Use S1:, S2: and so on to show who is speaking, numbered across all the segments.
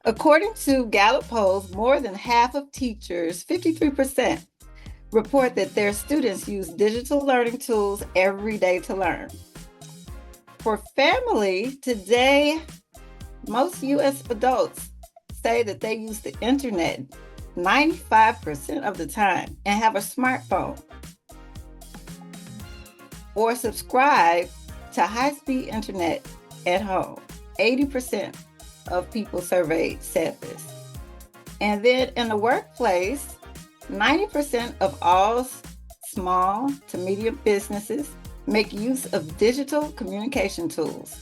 S1: According to Gallup polls, more than half of teachers, 53%, report that their students use digital learning tools every day to learn. For family, today, most U.S. adults say that they use the internet 95% of the time and have a smartphone or subscribe to high-speed internet at home. 80% of people surveyed said this. And then in the workplace, 90% of all small to medium businesses make use of digital communication tools.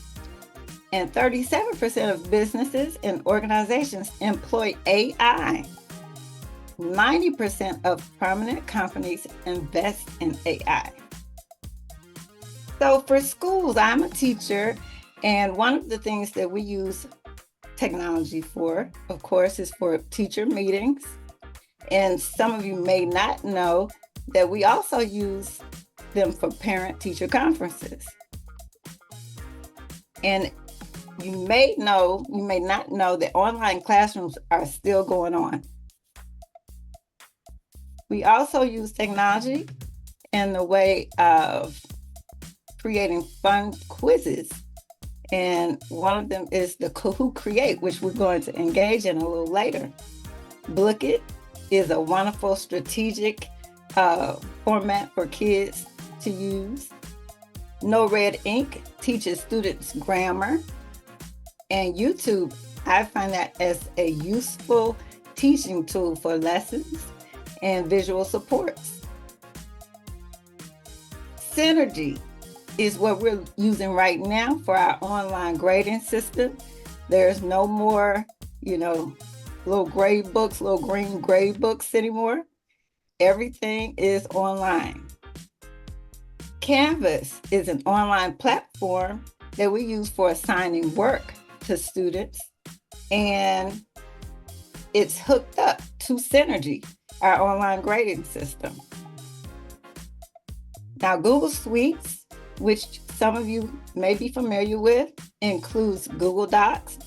S1: And 37% of businesses and organizations employ AI. 90% of prominent companies invest in AI. So for schools, I'm a teacher, and one of the things that we use technology for, of course, is for teacher meetings. And some of you may not know that we also use them for parent-teacher conferences. And you may not know that online classrooms are still going on. We also use technology in the way of creating fun quizzes. And one of them is the Kahoot Create, which we're going to engage in a little later. Book It is a wonderful strategic format for kids to use. No Red Ink teaches students grammar. And YouTube, I find that as a useful teaching tool for lessons and visual supports. Synergy is what we're using right now for our online grading system. There's no more, little grade books, little green grade books anymore. Everything is online. Canvas is an online platform that we use for assigning work to students, and it's hooked up to Synergy, our online grading system. Now, Google Suites, which some of you may be familiar with, includes Google Docs,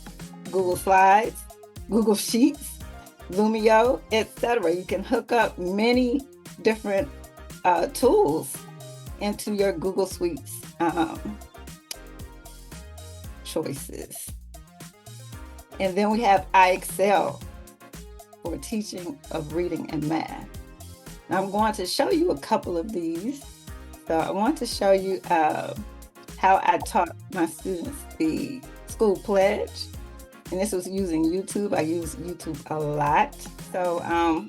S1: Google Slides, Google Sheets, Lumio, etc. You can hook up many different tools into your Google Suites choices. And then we have iExcel for teaching of reading and math. Now I'm going to show you a couple of these. So I want to show you how I taught my students the school pledge. And this was using YouTube. I use YouTube a lot. So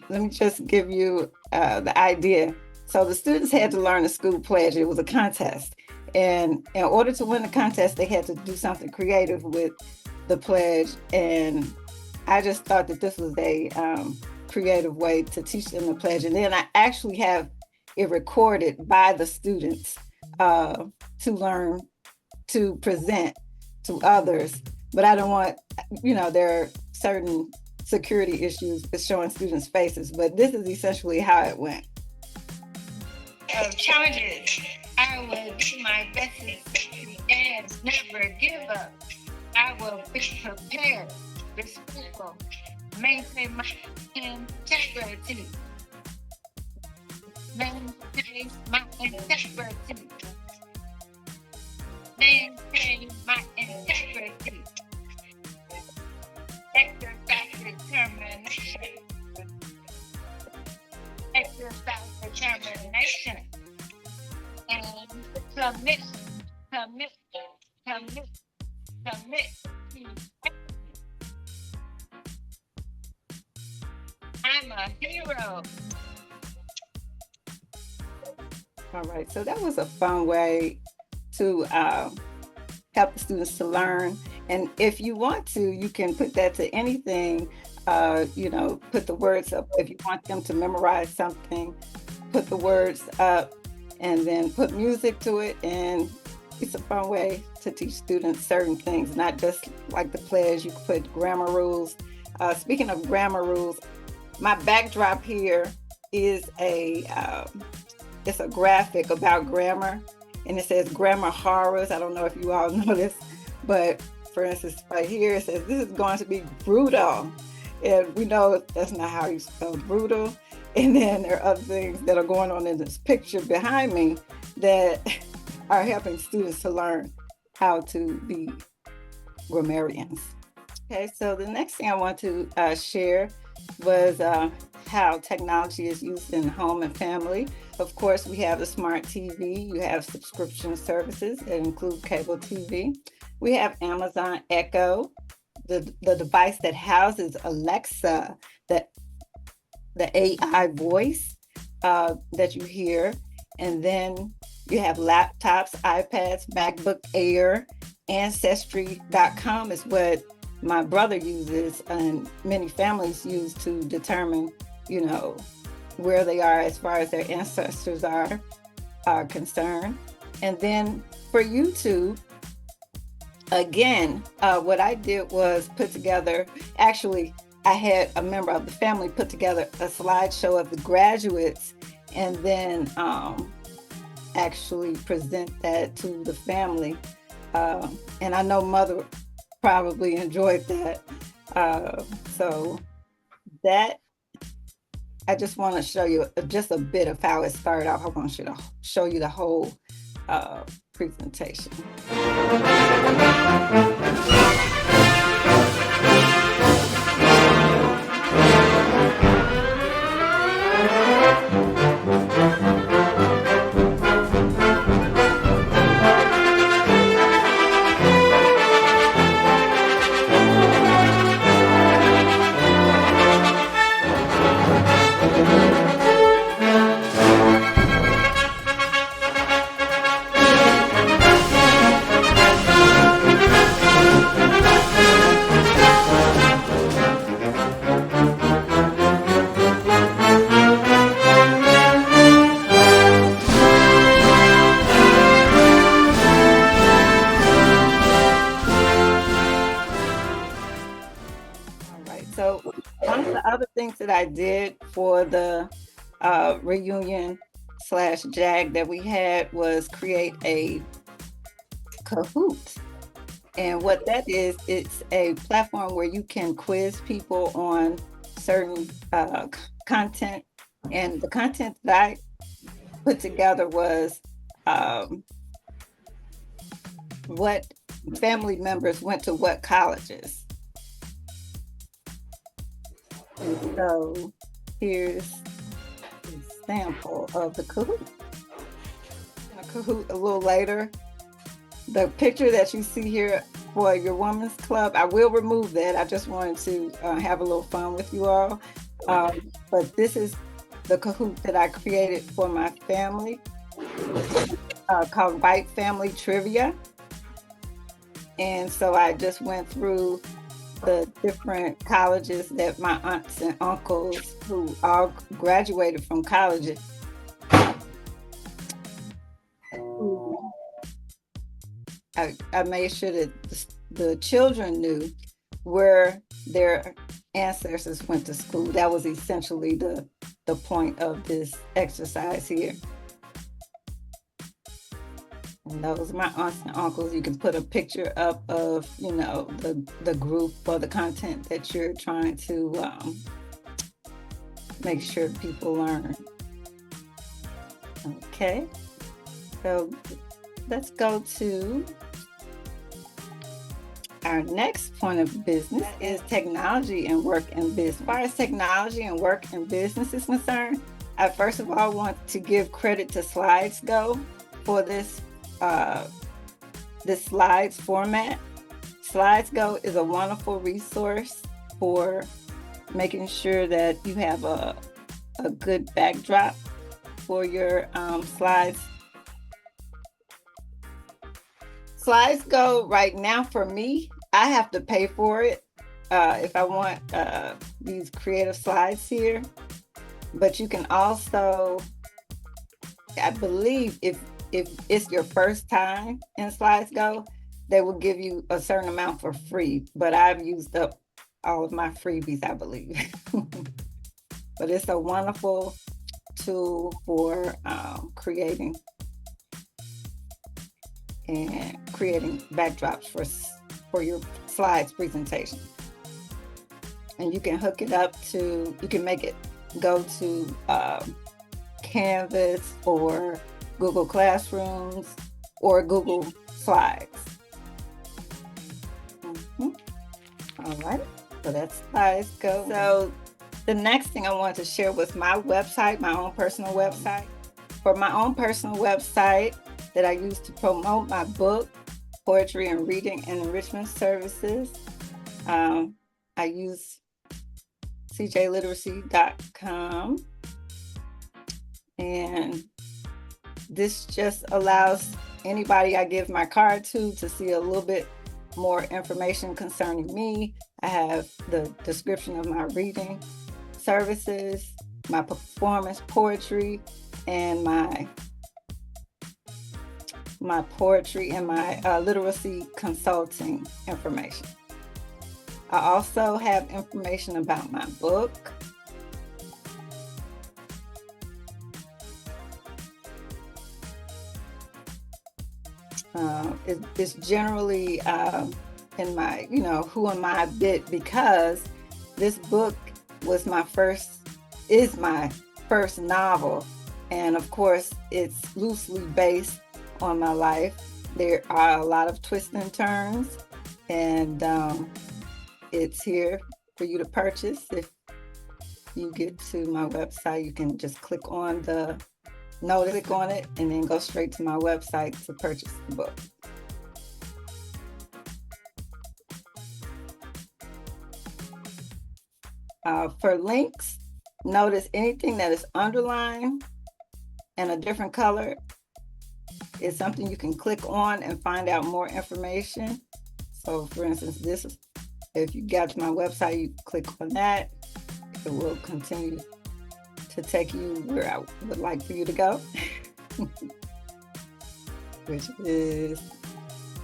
S1: let me just give you the idea. So the students had to learn the school pledge. It was a contest. And in order to win the contest, they had to do something creative with the pledge. And I just thought that this was a creative way to teach them the pledge. And then I actually have it recorded by the students to learn to present to others. But I don't want, there are certain security issues with showing students' faces, but this is essentially how it went. Challenges. I will do my best and never give up. I will be prepared, respectful, maintain my integrity. Maintain my integrity. Maintain my integrity. Exercise determination. Exercise determination. And commit. I'm a hero. All right, so that was a fun way to help the students to learn. And if you want to, you can put that to anything, put the words up. If you want them to memorize something, put the words up and then put music to it. And it's a fun way to teach students certain things, not just like the pledge. You can put grammar rules. Speaking of grammar rules, my backdrop here is it's a graphic about grammar, and it says grammar horrors. I don't know if you all know this, but for instance, right here, it says this is going to be brutal. And we know that's not how you spell brutal. And then there are other things that are going on in this picture behind me that are helping students to learn how to be grammarians. Okay, so the next thing I want to share was how technology is used in home and family. Of course, we have the smart TV. You have subscription services that include cable TV. We have Amazon Echo, the device that houses Alexa, the AI voice that you hear. And then you have laptops, iPads, MacBook Air. Ancestry.com is what my brother uses and many families use to determine, you know, where they are as far as their ancestors are concerned. And then for YouTube, again, what I did was put together, actually, I had a member of the family put together a slideshow of the graduates and then actually present that to the family. And I know Mother probably enjoyed that. So that, I just want to show you just a bit of how it started out. I want you to show you the whole presentation. So one of the other things that I did for the reunion / JAG that we had was create a Kahoot. And what that is, it's a platform where you can quiz people on certain content. And the content that I put together was what family members went to what colleges. And so here's a sample of the Kahoot. A Kahoot a little later. The picture that you see here for your women's club, I will remove that. I just wanted to have a little fun with you all. But this is the Kahoot that I created for my family called White Family Trivia. And so I just went through the different colleges that my aunts and uncles who all graduated from colleges. I made sure that the children knew where their ancestors went to school. That was essentially the point of this exercise here. And those are my aunts and uncles. You can put a picture up of, you know, the group or the content that you're trying to make sure people learn. Okay, so let's go to our next point of business is technology and work and business. As far as technology and work and business is concerned, I first of all want to give credit to SlidesGo for this slides format. SlidesGo is a wonderful resource for making sure that you have a good backdrop for your slides. SlidesGo right now for me, I have to pay for it if I want these creative slides here. But you can also, I believe if it's your first time in SlidesGo, they will give you a certain amount for free. But I've used up all of my freebies, I believe. But it's a wonderful tool for creating backdrops for your slides presentation. And you can hook it up to, you can make it go to Canvas or Google Classrooms or Google Slides. All right, so that's Slides Go. So the next thing I want to share was my website, my own personal website. For my own personal website that I use to promote my book, Poetry and Reading and Enrichment Services, I use cjliteracy.com. And this just allows anybody I give my card to see a little bit more information concerning me. I have the description of my reading services, my performance poetry, and my poetry and my literacy consulting information. I also have information about my book. It's generally in my, who am I bit, because this book was is my first novel. And of course, it's loosely based on my life. There are a lot of twists and turns, and it's here for you to purchase. If you get to my website, you can just click on the notice, click on it, and then go straight to my website to purchase the book. For links, notice anything that is underlined and a different color is something you can click on and find out more information. So for instance, if you got to my website, you click on that, it will continue to take you where I would like for you to go, which is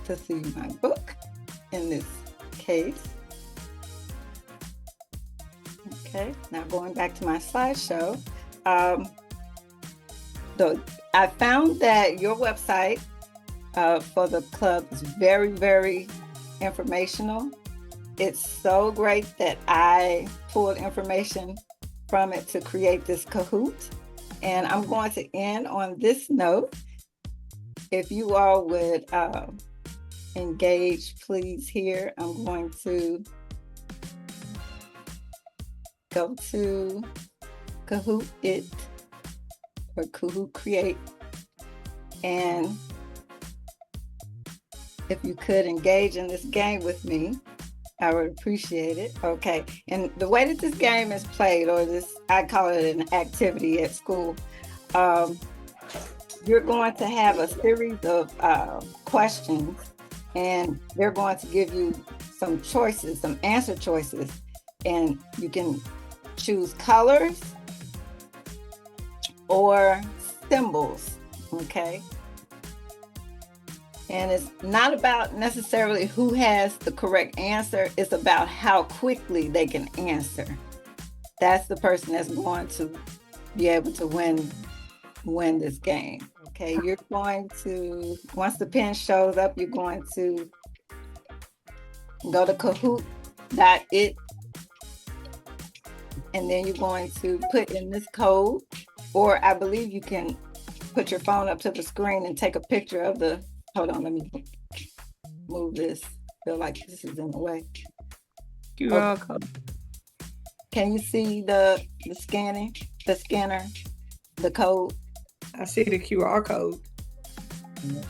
S1: to see my book in this case. Okay, now going back to my slideshow. I found that your website for the club is very, very informational. It's so great that I pulled information from it to create this Kahoot. And I'm going to end on this note. If you all would engage, please, here, I'm going to go to Kahoot It or Kahoot Create. And if you could engage in this game with me, I would appreciate it. Okay, and the way that this game is played, or I call it an activity at school, you're going to have a series of questions, and they're going to give you some choices, some answer choices, and you can choose colors or symbols, okay? And it's not about necessarily who has the correct answer, it's about how quickly they can answer. That's the person that's going to be able to win this game. Okay, you're going to, once the pen shows up, you're going to go to Kahoot.it, and then you're going to put in this code, or I believe you can put your phone up to the screen and take a picture of the, hold on, let me move this. I feel like this is in the way.
S2: QR code.
S1: Can you see the scanner, the code?
S2: I see the QR code.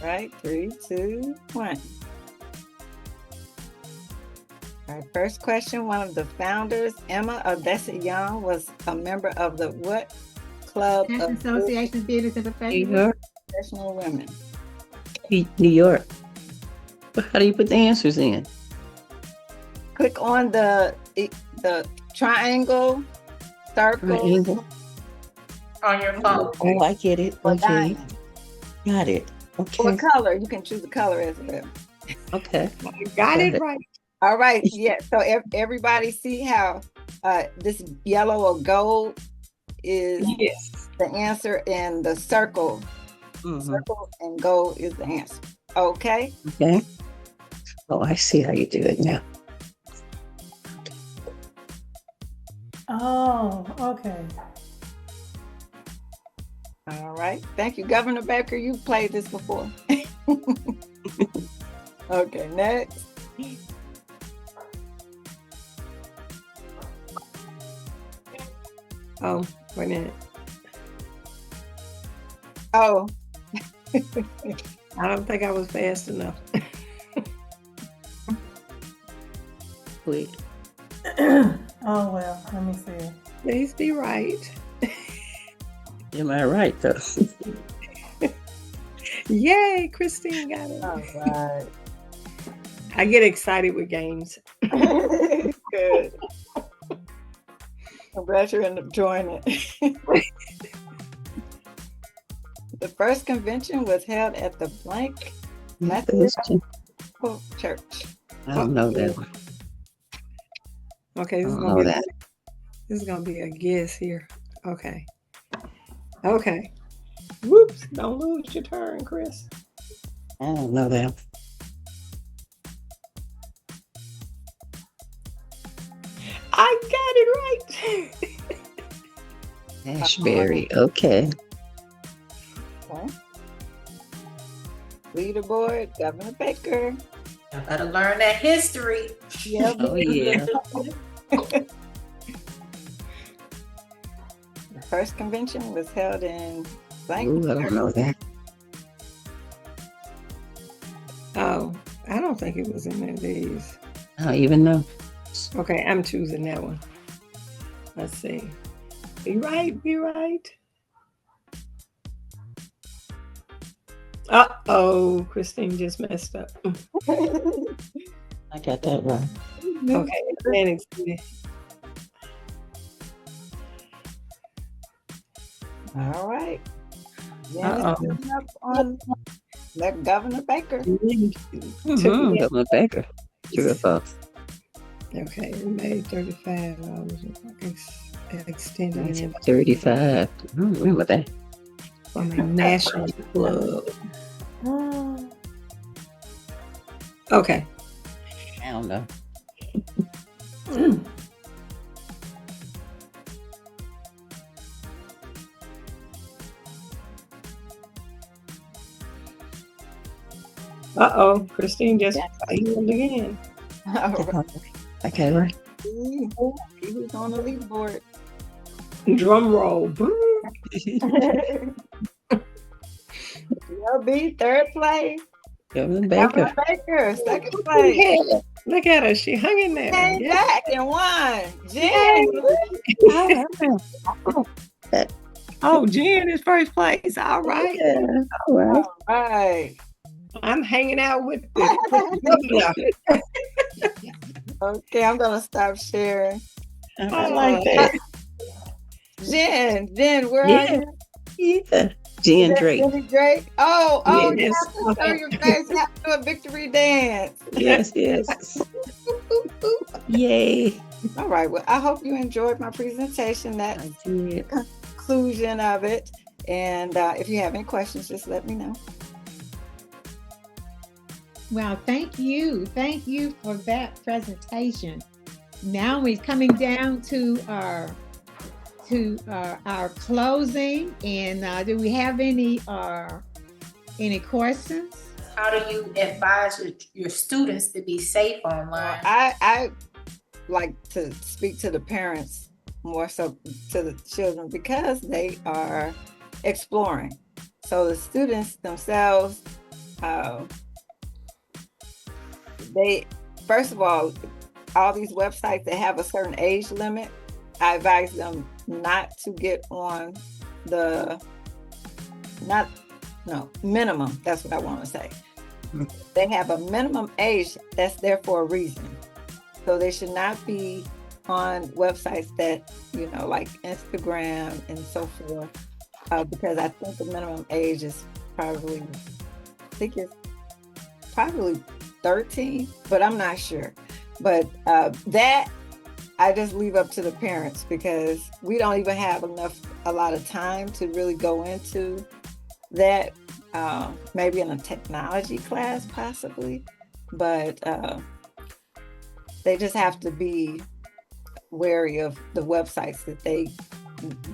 S1: All right, 3, 2, 1. All right, first question. One of the founders, Emma Odessa Young, was a member of the what club?
S3: Association of Theaters and
S1: Professional Women.
S4: New York. How do you put the answers in?
S1: Click on the triangle, circle.
S4: Triangle.
S3: On your phone.
S4: Oh, I get it.
S1: Or
S4: Okay.
S1: diamond.
S4: Got it. Okay.
S1: Or color. You can choose a color as well.
S4: Okay.
S2: You got it right.
S1: All right. Yeah. So everybody see how this yellow or gold is
S2: Yes.
S1: the answer, and the circle,
S4: Mhm.
S1: circle and gold is the answer. Okay.
S4: Okay. Oh, I see how you do it now.
S5: Oh, okay.
S1: All right. Thank you, Governor Baker. You've played this before. Okay, next.
S2: Oh, wait a minute.
S1: Oh.
S2: I don't think I was fast enough.
S4: Wait.
S5: Oh, well, let me see.
S2: Please be right.
S4: Am I right, though?
S2: Yay, Christine got it.
S1: All right.
S2: I get excited with games.
S1: Good. I'm glad you're enjoying it. The first convention was held at the blank Methodist Church.
S4: I don't know that one.
S2: Okay,
S4: I
S2: this is
S4: don't
S2: gonna
S4: know
S2: be
S4: that.
S2: this is gonna be a guess here. Okay. Okay. Whoops! Don't lose your turn, Chris.
S4: I don't know that.
S2: I got it right.
S4: Ashbury. Okay.
S1: Okay. Leaderboard, Governor Baker.
S3: I gotta learn that history.
S1: Yep.
S4: Oh, yeah.
S1: The first convention was held in blank.
S4: Ooh, I don't know that.
S2: Oh, I don't think it was in these.
S4: I don't even know.
S2: Okay, I'm choosing that one. Let's see. Be right, be right. Uh-oh, Christine just messed up.
S4: I got that right.
S2: Okay, Atlantic City.
S1: All right.
S2: Uh-oh.
S1: Coming up on the Governor Baker.
S4: Mm-hmm. Governor Baker. True or false?
S2: Okay, May 35. I was extended in
S4: 35. I don't remember that.
S2: from a national club. Okay.
S4: I don't know.
S2: Uh-oh, Christine just failed again.
S1: All right.
S4: Okay, right.
S1: He was on the leaderboard.
S2: Drum roll.
S1: LB, third place.
S4: Governor Baker.
S1: Governor Baker, second place.
S2: Look at her. She hung in there.
S1: Came
S2: Yeah.
S1: back and won. Jen.
S2: Oh, Jen is first place. All right.
S4: Yeah, all right.
S1: All right.
S2: I'm hanging out with the
S1: Okay, I'm gonna stop sharing.
S4: I like that.
S1: Jen, where
S4: Yeah.
S1: are you?
S4: Yeah. Jen Drake.
S1: Jenny Drake. Oh, you
S2: Yes.
S1: have to show your face. You have to do a victory dance.
S4: Yes, yes. Yay.
S1: All right. Well, I hope you enjoyed my presentation. That's
S4: I did.
S1: conclusion of it. And if you have any questions, just let me know.
S3: Well, thank you. Thank you for that presentation. Now we're coming down to our closing. And do we have any questions?
S6: How do you advise your students to be safe online?
S1: I like to speak to the parents more so to the children because they are exploring. So the students themselves, they, first of all these websites that have a certain age limit, I advise them not to get on the minimum. That's what I want to say. They have a minimum age that's there for a reason. So they should not be on websites that, like Instagram and so forth, because I think the minimum age is probably 13, but I'm not sure. But that I just leave up to the parents because we don't even have a lot of time to really go into that. Maybe in a technology class, possibly. but they just have to be wary of the websites that they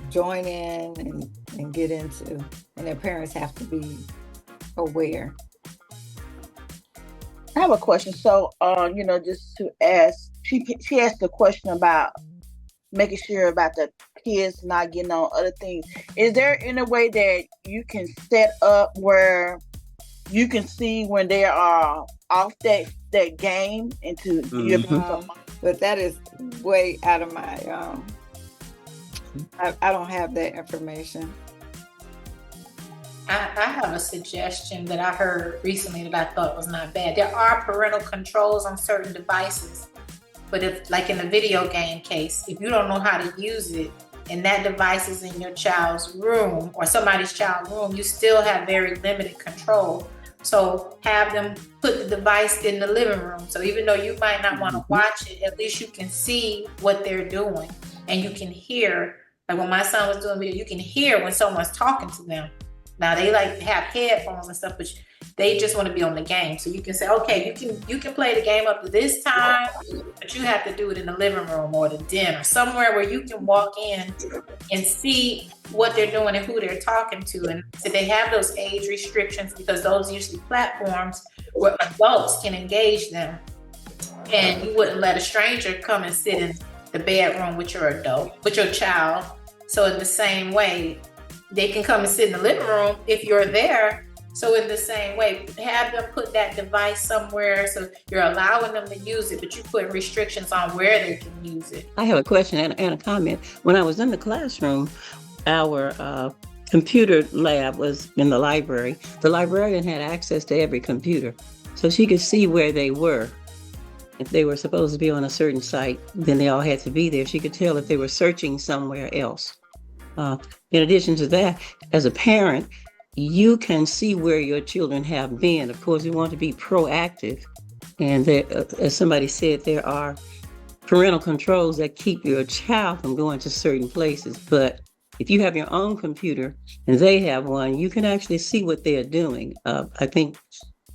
S1: join in and get into, and their parents have to be aware.
S7: I have a question. So, just to ask, she asked a question about making sure about the kids not getting on other things. Is there any way that you can set up where you can see when they are off that game and to
S1: But that is way out of my I don't have that information.
S6: I have a suggestion that I heard recently that I thought was not bad. There are parental controls on certain devices, but if, like in the video game case, if you don't know how to use it and that device is in your child's room or somebody's child's room, you still have very limited control. So have them put the device in the living room. So even though you might not want to watch it, at least you can see what they're doing and you can hear. Like when my son was doing video, you can hear when someone's talking to them. Now they like have headphones and stuff, but they just want to be on the game. So you can say, okay, you can play the game up to this time, but you have to do it in the living room or the den or somewhere where you can walk in and see what they're doing and who they're talking to. And so they have those age restrictions because those are usually platforms where adults can engage them. And you wouldn't let a stranger come and sit in the bedroom with your child. So in the same way, they can come and sit in the living room if you're there. So in the same way, have them put that device somewhere so you're allowing them to use it, but you put restrictions on where they can use it.
S4: I have a question and a comment. When I was in the classroom, our computer lab was in the library. The librarian had access to every computer, so she could see where they were. If they were supposed to be on a certain site, then they all had to be there. She could tell if they were searching somewhere else. In addition to that, as a parent, you can see where your children have been. Of course, you want to be proactive. And there, as somebody said, there are parental controls that keep your child from going to certain places. But if you have your own computer and they have one, you can actually see what they're doing. I think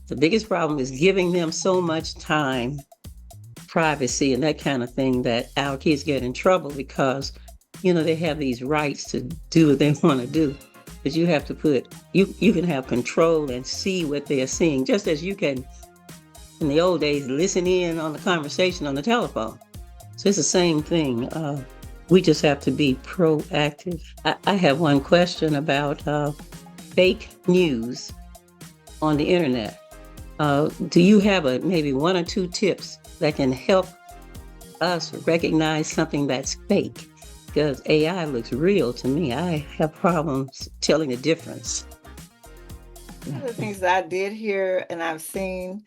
S4: the biggest problem is giving them so much time, privacy, and that kind of thing that our kids get in trouble because they have these rights to do what they want to do, but you have to you can have control and see what they're seeing, just as you can, in the old days, listen in on the conversation on the telephone. So it's the same thing. We just have to be proactive. I have one question about fake news on the internet. Do you have maybe one or two tips that can help us recognize something that's fake? Because AI looks real to me. I have problems telling the difference.
S1: One of the things that I did hear and I've seen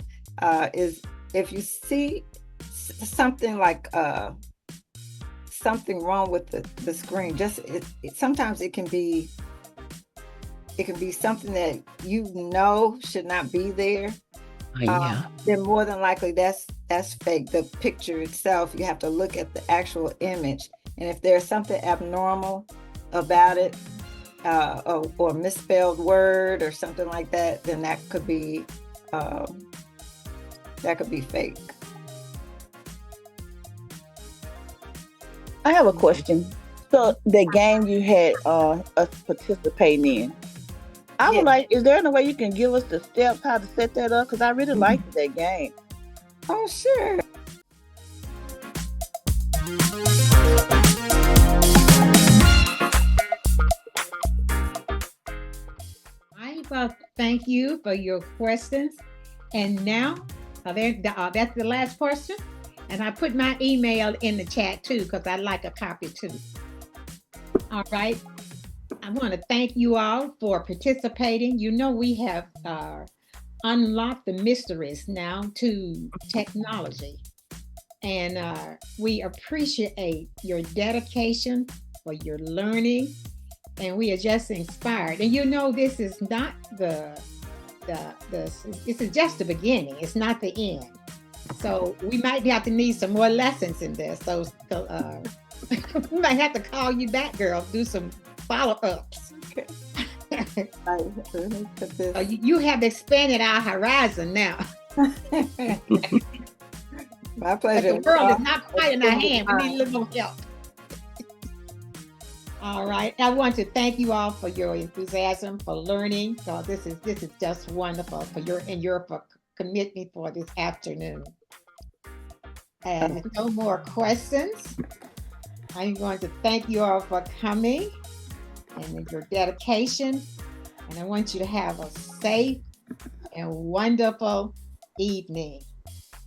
S1: is if you see something like something wrong with the screen, sometimes it can be something that should not be there.
S4: Yeah.
S1: Then more than likely that's fake. The picture itself, you have to look at the actual image. And if there's something abnormal about it, or misspelled word or something like that, then that could be fake.
S7: I have a question. So the game you had us participating in, I would like, is there any way you can give us the steps how to set that up? Because I really liked that game.
S1: Oh, sure.
S3: Well, thank you for your questions. And now, that's the last question. And I put my email in the chat too, because I'd like a copy too. All right. I want to thank you all for participating. We have unlocked the mysteries now to technology. And we appreciate your dedication for your learning. And we are just inspired. And this is not this is just the beginning. It's not the end. So we might have to need some more lessons in this. So we might have to call you back, girl, do some follow-ups.
S1: Okay.
S3: You have expanded our horizon now.
S1: My
S3: But
S1: pleasure.
S3: the world is not quite in our hand. We need a little more help. All right. I want to thank you all for your enthusiasm for learning. So this is just wonderful for your commitment for this afternoon. And no more questions. I'm going to thank you all for coming and your dedication. And I want you to have a safe and wonderful evening.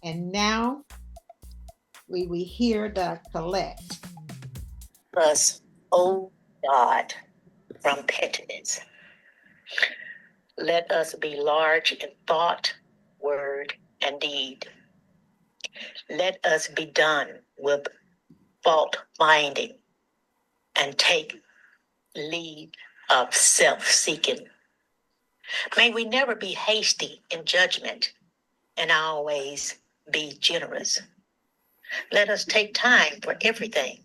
S3: And now we hear the collect.
S8: Us, O God, from pettiness. Let us be large in thought, word, and deed. Let us be done with fault finding and take leave of self-seeking. May we never be hasty in judgment and always be generous. Let us take time for everything.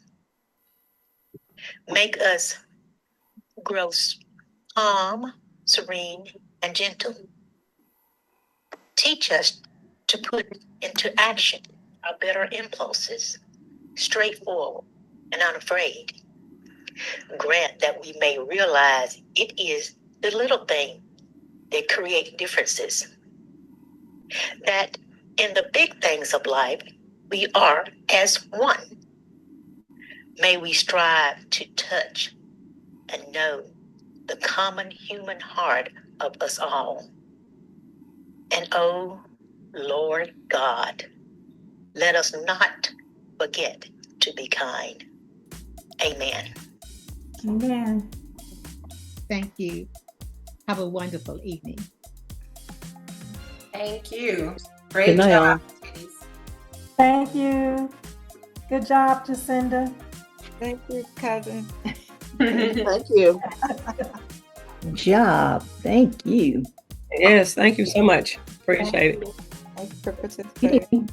S8: Make us grow calm, serene, and gentle. Teach us to put into action our better impulses, straightforward and unafraid. Grant that we may realize it is the little thing that create differences. That in the big things of life, we are as one. May we strive to touch and know the common human heart of us all. And oh, Lord God, let us not forget to be kind. Amen.
S5: Amen.
S3: Thank you. Have a wonderful evening.
S6: Thank you.
S4: Good
S6: Great
S4: night, all.
S6: job, ladies.
S5: Thank you. Good job, Jacinda.
S1: Thank you, cousin.
S7: Thank you.
S4: Job. Thank you.
S2: Yes, thank you so much. Appreciate it.
S1: Thank you for participating.